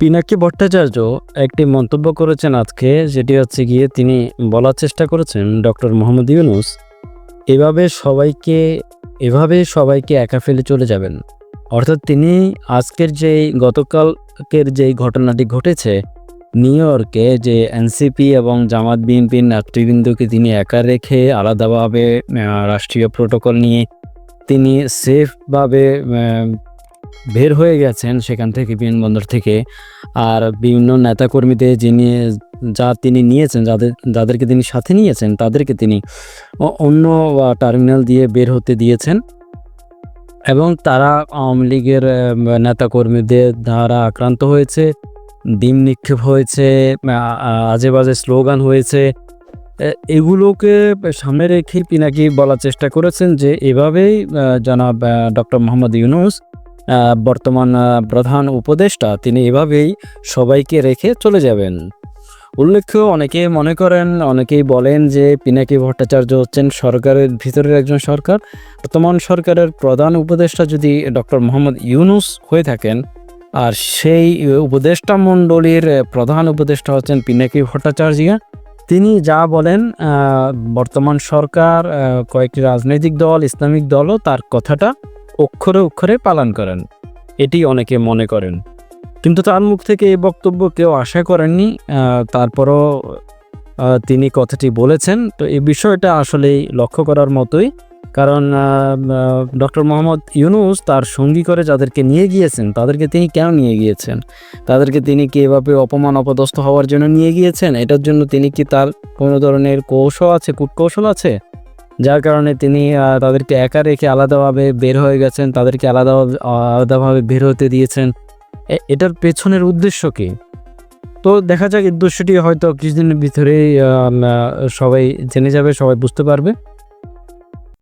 পিনাকি ভট্টাচার্য একটি মন্তব্য করেছেন আজকে, যেটি হচ্ছে গিয়ে তিনি বলার চেষ্টা করেছেন ডক্টর মোহাম্মদ ইউনূস এভাবে সবাইকে একা ফেলে চলে যাবেন। অর্থাৎ তিনি গতকালকের যেই ঘটনাটি ঘটেছে নিউ ইয়র্কে, যে এনসিপি এবং জামাত বিএনপির নেতৃবৃন্দকে তিনি একা রেখে আলাদাভাবে রাষ্ট্রীয় প্রোটোকল নিয়ে তিনি সেফভাবে বের হয়ে গেছেন সেখান থেকে, বিমানবন্দর থেকে। আর বিভিন্ন নেতাকর্মীদের তিনি নিয়েছেন, যাদেরকে তিনি সাথে নিয়েছেন, তাদেরকে তিনি অন্য টার্মিনাল দিয়ে বের হতে দিয়েছেন এবং তারা আওয়ামী লীগের নেতাকর্মীদের দ্বারা আক্রান্ত হয়েছে, ডিম নিক্ষেপ হয়েছে, আজে বাজে স্লোগান হয়েছে। এগুলোকে সামনে রেখে পিনাকি বলার চেষ্টা করেছেন যে এভাবেই জনাব ডক্টর মোহাম্মদ ইউনূস, বর্তমান প্রধান উপদেষ্টা, তিনি এভাবেই সবাইকে রেখে চলে যাবেন। উল্লেখ্য, অনেকেই বলেন যে পিনাকি ভট্টাচার্য হচ্ছেন সরকারের ভিতরের একজন বর্তমান সরকারের প্রধান উপদেষ্টা যদি ডক্টর মোহাম্মদ ইউনূস হয়ে থাকেন, আর সেই উপদেষ্টা মণ্ডলীর প্রধান উপদেষ্টা হচ্ছেন পিনাকি ভট্টাচার্য, তিনি যা বলেন বর্তমান সরকার, কয়েকটি রাজনৈতিক দল, ইসলামিক দলও তার কথাটা অক্ষরে অক্ষরে পালন করেন, এটি অনেকে মনে করেন। কিন্তু তার মুখ থেকে এই বক্তব্য কেউ আশা করেননি। তারপরও তিনি কথাটি বলেছেন। তো এই বিষয়টা আসলেই লক্ষ্য করার মতোই, কারণ ডক্টর মোহাম্মদ ইউনূস তার সঙ্গী করে যাদেরকে নিয়ে গিয়েছেন, তাদেরকে তিনি কেন নিয়ে গিয়েছেন? তাদেরকে তিনি কি এভাবে অপদস্থ হওয়ার জন্য নিয়ে গিয়েছেন? এটার জন্য তিনি কি তার কোনো ধরনের কূটকৌশল আছে, যার কারণে তিনি তাদেরকে একা রেখে আলাদাভাবে বের হয়ে গেছেন, তাদেরকে আলাদাভাবে বের হতে দিয়েছেন? এটার পেছনের উদ্দেশ্য কি? তো দেখা যাক, উদ্দেশ্যটি হয়তো কিছুদিনের ভিতরেই সবাই জেনে যাবে, সবাই বুঝতে পারবে।